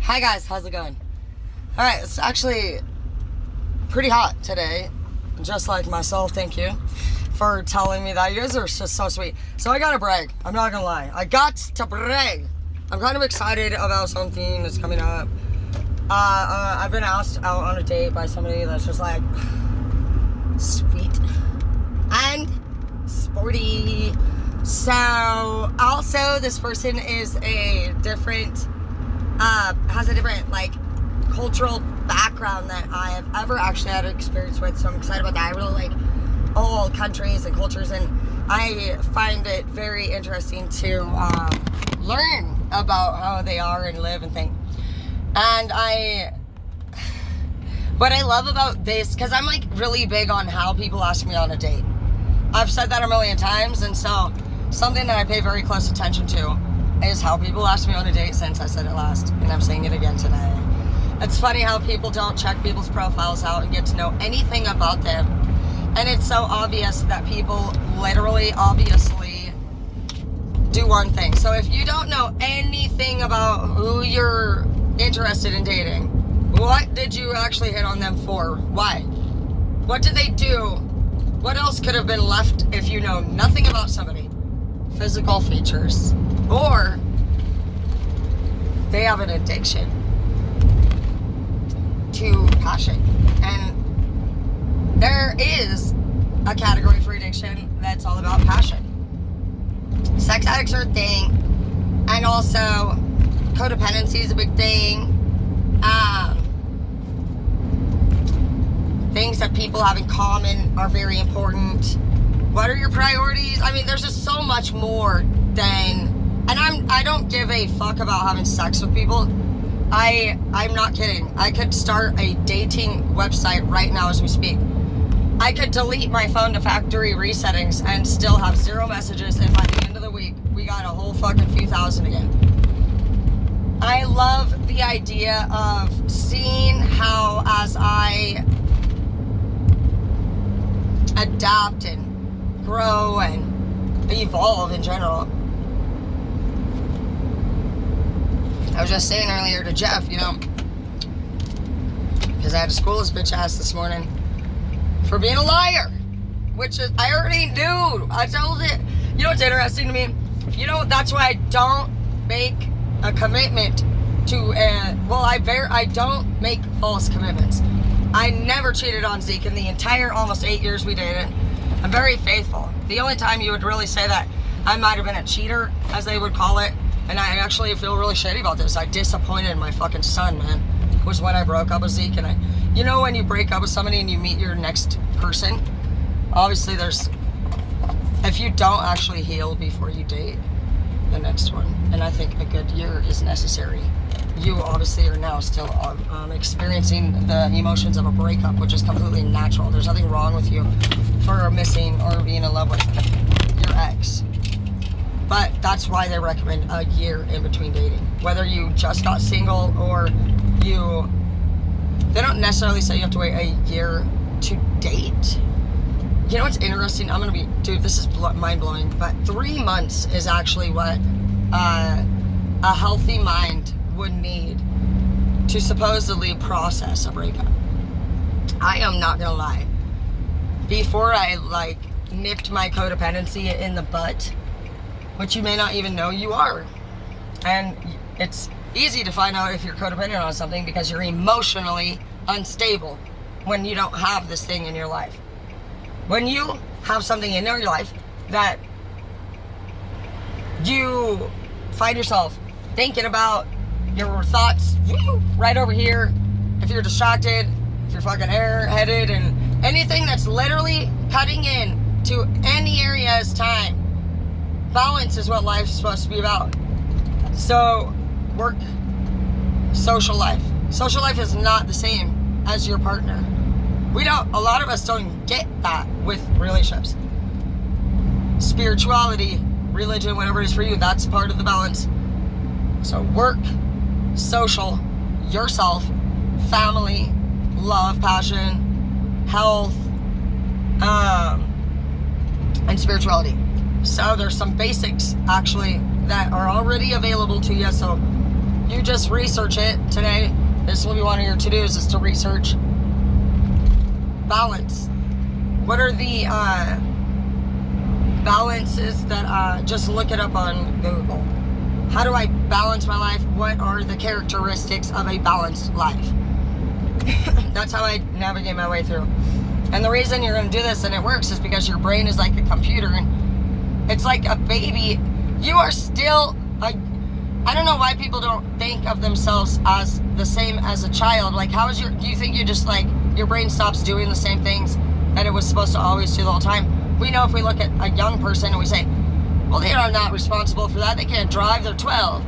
Hi guys, how's it going? Alright, it's actually pretty hot today. Just like myself, thank you for telling me that. You guys are just so sweet. So I gotta brag. I'm not gonna lie. I got to brag. I'm kind of excited about something that's coming up. I've been asked out on a date by somebody that's just like sweet and sporty. So also this person is a different has a different like cultural background that I have ever actually had experience with, so I'm excited about that. I really like all countries and cultures, and I find it very interesting to learn about how they are and live and think. And what I love about this, because I'm like really big on how people ask me on a date. I've said that a million times, and so something that I pay very close attention to is how people ask me on a date since I said it last, and I'm saying it again today. It's funny how people don't check people's profiles out and get to know anything about them. And it's so obvious that people literally, obviously do one thing. So if you don't know anything about who you're interested in dating, what did you actually hit on them for? Why? What did they do? What else could have been left if you know nothing about somebody? Physical features. Or they have an addiction to passion. And there is a category for addiction that's all about passion. Sex addicts are a thing, and also codependency is a big thing. Things that people have in common are very important. What are your priorities? I mean, there's just so much more than, and I don't give a fuck about having sex with people. I'm not kidding. I could start a dating website right now as we speak. I could delete my phone to factory resettings and still have 0 messages, and by the end of the week, we got a whole fucking few thousand again. I love the idea of seeing how, as I adapt and grow and evolve in general. I was just saying earlier to Jeff, because I had to school his bitch ass this morning for being a liar, which is, I already knew. I told it. You know what's interesting to me? That's why I don't make a commitment to, I don't make false commitments. I never cheated on Zeke in the entire almost 8 years we dated. I'm very faithful. The only time you would really say that I might have been a cheater, as they would call it, and I actually feel really shitty about this. I disappointed my fucking son, man, was when I broke up with Zeke. And when you break up with somebody and you meet your next person, obviously if you don't actually heal before you date the next one, and I think a good year is necessary. You obviously are now still experiencing the emotions of a breakup, which is completely natural. There's nothing wrong with you for missing or being in love with your ex. But that's why they recommend a year in between dating. Whether you just got single or they don't necessarily say you have to wait a year to date. You know what's interesting? This is mind-blowing, but 3 months is actually what a healthy mind would need to supposedly process a breakup. I am not gonna lie. Before I nipped my codependency in the butt, which you may not even know you are. And it's easy to find out if you're codependent on something because you're emotionally unstable when you don't have this thing in your life. When you have something in your life that you find yourself thinking about, your thoughts right over here, if you're distracted, if you're fucking airheaded, and anything that's literally cutting in to any area's time. Balance is what life's supposed to be about. So, work, social life. Social life is not the same as your partner. A lot of us don't get that with relationships. Spirituality, religion, whatever it is for you, that's part of the balance. So work, social, yourself, family, love, passion, health, and spirituality. So there's some basics actually that are already available to you. So you just research it today. This will be one of your to-dos, is to research balance. What are the balances that, just look it up on Google. How do I balance my life? What are the characteristics of a balanced life? That's how I navigate my way through. And the reason you're going to do this and it works is because your brain is like a computer, and it's like a baby. You are still I don't know why people don't think of themselves as the same as a child. Like, do you think you just, like, your brain stops doing the same things that it was supposed to always do the whole time? We know if we look at a young person and we say, well, they are not responsible for that. They can't drive. They're 12.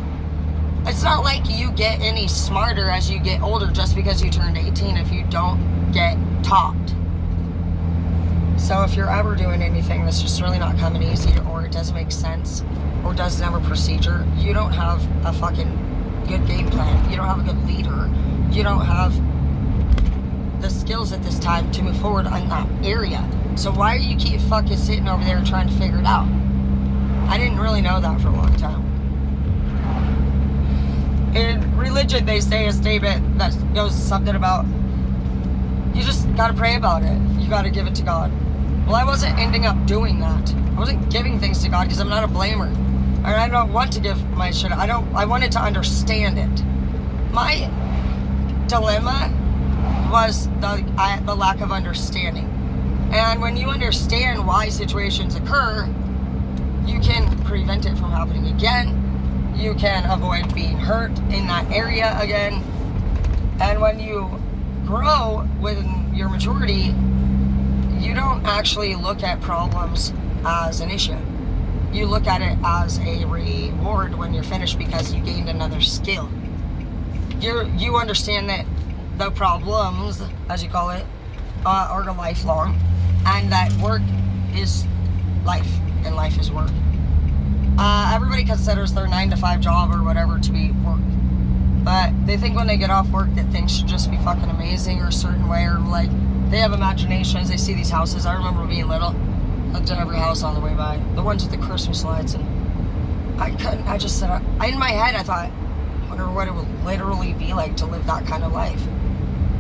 It's not like you get any smarter as you get older just because you turned 18 if you don't get taught. So if you're ever doing anything that's just really not coming easy, or it doesn't make sense, or doesn't have a procedure, you don't have a fucking good game plan. You don't have a good leader. You don't have the skills at this time to move forward in that area. So why do you keep fucking sitting over there trying to figure it out? I didn't really know that for a long time. In religion, they say a statement that goes something about, you just gotta pray about it. You gotta give it to God. Well, I wasn't ending up doing that. I wasn't giving things to God because I'm not a blamer. And I don't want to give my shit. I wanted to understand it. My dilemma was the lack of understanding. And when you understand why situations occur, you can prevent it from happening again. You can avoid being hurt in that area again. And when you grow within your maturity, you don't actually look at problems as an issue. You look at it as a reward when you're finished because you gained another skill. You understand that the problems, as you call it, are lifelong, and that work is life, and life is work. Everybody considers their 9-to-5 job or whatever to be work. But they think when they get off work that things should just be fucking amazing or a certain way, or like they have imaginations. They see these houses. I remember being little, looked at every house on the way by, the ones with the Christmas lights, and I just said, in my head I thought, I wonder what it would literally be like to live that kind of life.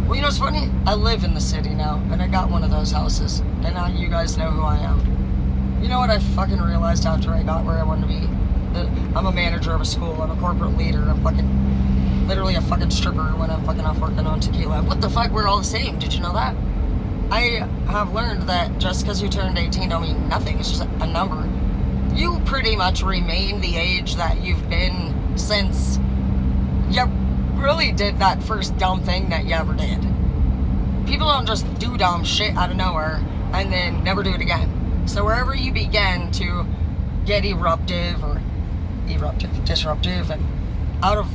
Well, you know what's funny? I live in the city now, and I got one of those houses, and now you guys know who I am. You know what I fucking realized after I got where I wanted to be? That I'm a manager of a school, I'm a corporate leader, I'm fucking literally a fucking stripper when I'm fucking off working on tequila. What the fuck, we're all the same, did you know that? I have learned that just because you turned 18 don't mean nothing, it's just a number. You pretty much remain the age that you've been since you really did that first dumb thing that you ever did. People don't just do dumb shit out of nowhere and then never do it again. So wherever you begin to get disruptive, and out of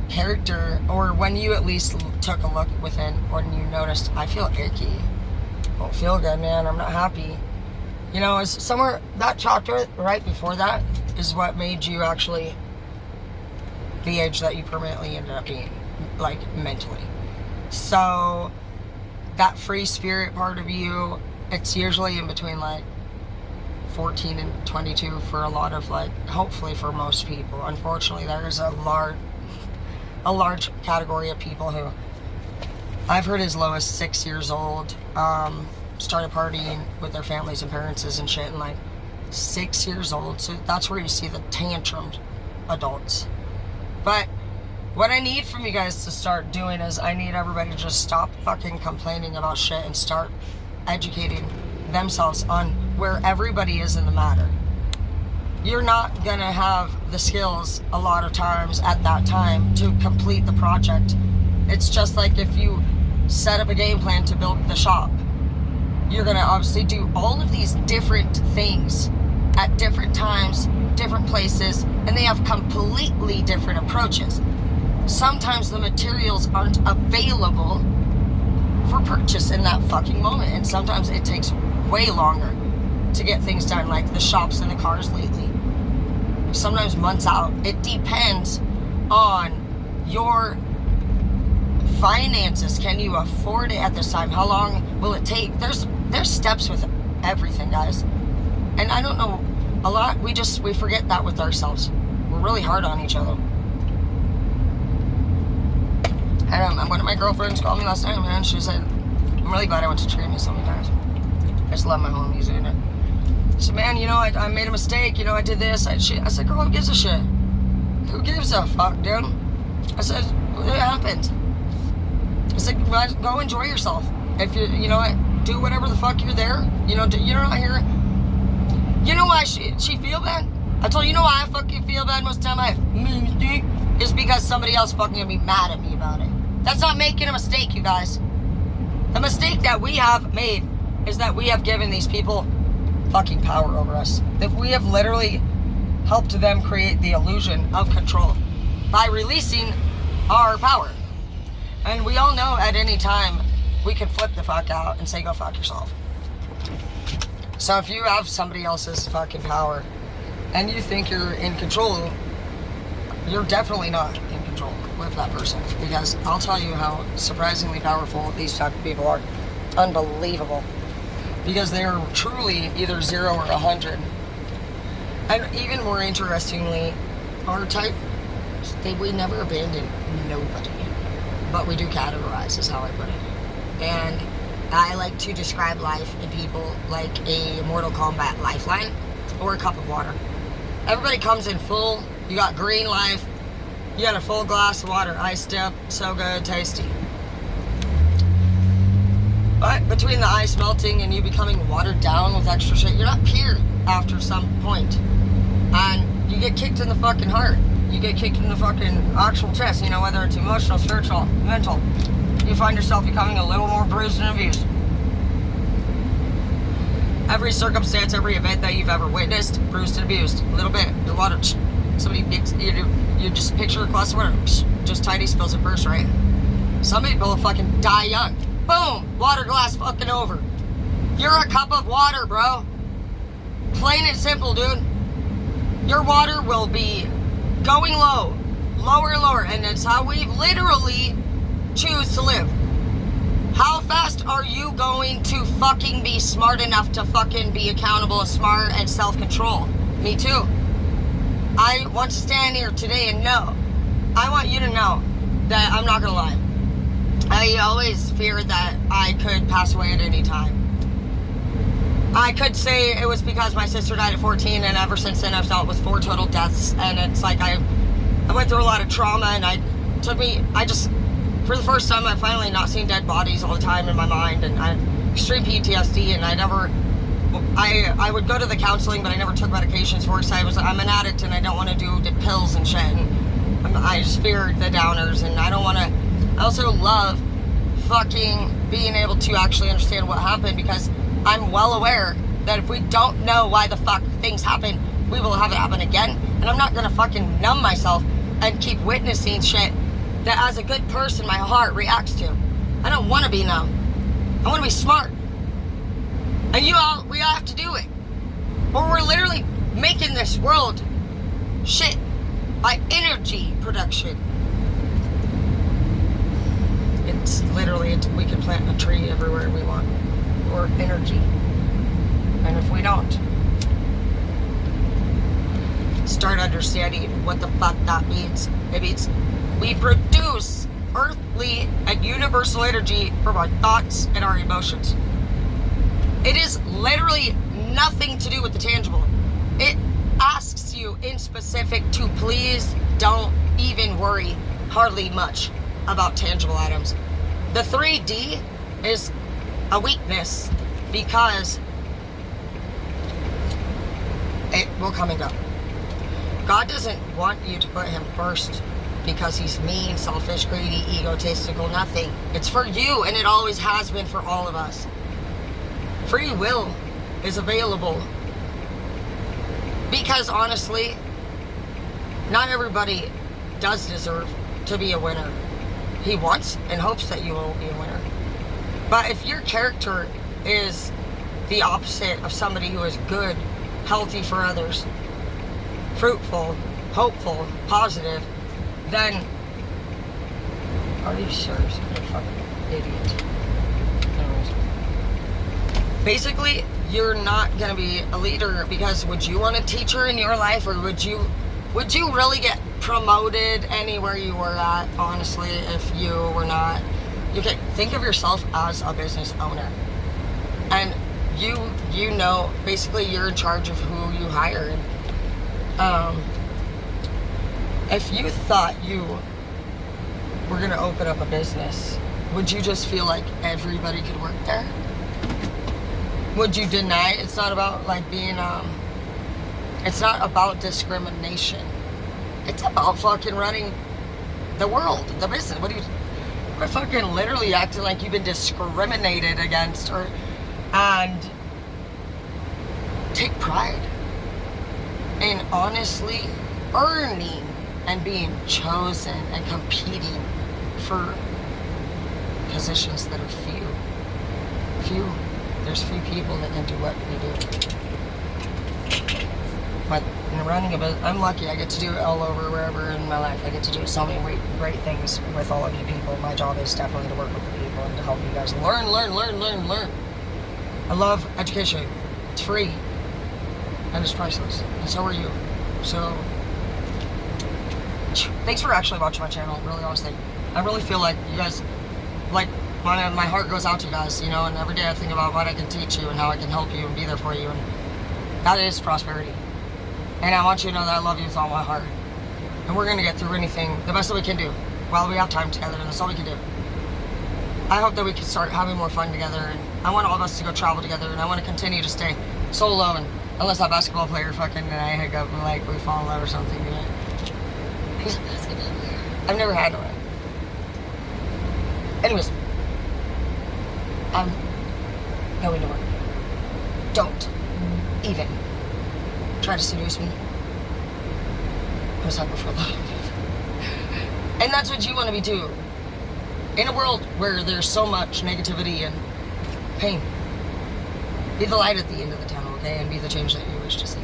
character, or when you at least took a look within, when you noticed, I feel icky, I don't feel good, man, I'm not happy. You know, it's somewhere, that chapter right before that is what made you actually the age that you permanently ended up being, like, mentally. So that free spirit part of you, it's usually in between like 14 and 22 for a lot of, like, hopefully for most people. Unfortunately, there is a large category of people who I've heard as low as 6 years old started partying with their families and parents and shit, and like 6 years old. So that's where you see the tantrums adults. But what I need from you guys to start doing is I need everybody to just stop fucking complaining about shit and start educating themselves on where everybody is in the matter. You're not gonna have the skills a lot of times at that time to complete the project. It's just like if you set up a game plan to build the shop. You're gonna obviously do all of these different things at different times, different places, and they have completely different approaches. Sometimes the materials aren't available for purchase in that fucking moment, and sometimes it takes way longer to get things done, like the shops and the cars lately. Sometimes months out. It depends on your finances. Can you afford it at this time? How long will it take? There's steps with everything, guys. And I don't know, a lot, we forget that with ourselves. We're really hard on each other. And one of my girlfriends called me last night, man. She said, I'm really glad I went to training so many times. I just love my homies, you know. She said, man, you know, I made a mistake. You know, I did this. I said, girl, who gives a shit? Who gives a fuck, dude? I said, it happened. I said, well, go enjoy yourself. If you know what, do whatever the fuck you're there. You know, you're not here. You know why she feel bad? I told you, know why I fucking feel bad most of the time I made a mistake? Is because somebody else fucking gonna be mad at me about it. That's not making a mistake, you guys. The mistake that we have made is that we have given these people fucking power over us. That we have literally helped them create the illusion of control by releasing our power. And we all know at any time we can flip the fuck out and say, go fuck yourself. So if you have somebody else's fucking power and you think you're in control, you're definitely not in control with that person. Because I'll tell you how surprisingly powerful these type of people are. Unbelievable. Because they are truly either 0 or 100. And even more interestingly, our type, we never abandon nobody. But we do categorize, is how I put it. And I like to describe life in people like a Mortal Kombat lifeline or a cup of water. Everybody comes in full. You got green life. You got a full glass of water, iced up, so good, tasty. But between the ice melting and you becoming watered down with extra shit, you're not pure after some point. And you get kicked in the fucking heart. You get kicked in the fucking actual chest, you know, whether it's emotional, spiritual, mental. You find yourself becoming a little more bruised and abused. Every circumstance, every event that you've ever witnessed, bruised and abused. A little bit. Your water, somebody, you just picture a glass of water. Just Tidy spills it first, right? Some people will fucking die young. Boom! Water glass fucking over. You're a cup of water, bro. Plain and simple, dude. Your water will be going low. Lower and lower. And that's how we literally choose to live. How fast are you going to fucking be smart enough to fucking be accountable, smart, and self-control? Me too. I want to stand here today and know. I want you to know that I'm not gonna lie. I always feared that I could pass away at any time. I could say it was because my sister died at 14, and ever since then I've dealt with 4 total deaths, and it's like I went through a lot of trauma, and for the first time, I've finally not seen dead bodies all the time in my mind, and I extreme PTSD, and I would go to the counseling, but I never took medications for it, so I'm an addict, and I don't want to do the pills and shit, and I just feared the downers, and I don't want to. I also love fucking being able to actually understand what happened, because I'm well aware that if we don't know why the fuck things happen, we will have it happen again, and I'm not gonna fucking numb myself and keep witnessing shit that as a good person my heart reacts to. I don't want to be numb. I want to be smart. And we all have to do it. Or we're literally making this world shit by energy production. It's literally, we can plant a tree everywhere we want. Or energy. And if we don't start understanding what the fuck that means, it means we produce earthly and universal energy from our thoughts and our emotions. It is literally nothing to do with the tangible. It asks you in specific to please don't even worry hardly much about tangible items. The 3D is a weakness because it will come and go. God doesn't want you to put him first because he's mean, selfish, greedy, egotistical, nothing. It's for you, and it always has been for all of us. Free will is available because honestly, not everybody does deserve to be a winner. He wants and hopes that you will be a winner. But if your character is the opposite of somebody who is good, healthy for others, fruitful, hopeful, positive, then are you sure you're a fucking idiot? Anyways. Basically, you're not gonna be a leader because would you want a teacher in your life, or would you really get promoted anywhere you were at, honestly, if you were not. You can think of yourself as a business owner. And you know, basically you're in charge of who you hired. If you thought you were going to open up a business, would you just feel like everybody could work there? Would you deny? It's not about like being, it's not about discrimination. It's about fucking running the world, the business. What do you, you're fucking literally acting like you've been discriminated against, and take pride in honestly earning and being chosen and competing for positions that are few. There's few people that can do what we do. But in running a business, I'm lucky. I get to do it all over, wherever in my life. I get to do so many great things with all of you people. My job is definitely to work with the people and to help you guys learn. I love education. It's free. And it's priceless. And so are you. So, thanks for actually watching my channel, really honestly. I really feel like you guys, like, my heart goes out to you guys, you know, and every day I think about what I can teach you and how I can help you and be there for you, and that is prosperity. And I want you to know that I love you with all my heart. And we're going to get through anything the best that we can do while we have time together, and that's all we can do. I hope that we can start having more fun together, and I want all of us to go travel together, and I want to continue to stay solo, and unless that basketball player fucking and I hook up and like we fall in love or something, you know. He's a basketball player. I've never had one. Anyways, I'm going to work. Don't even try to seduce me. I was happy for love. And that's what you want to be too. In a world where there's so much negativity and pain, be the light at the end of the tunnel, okay? And be the change that you wish to see.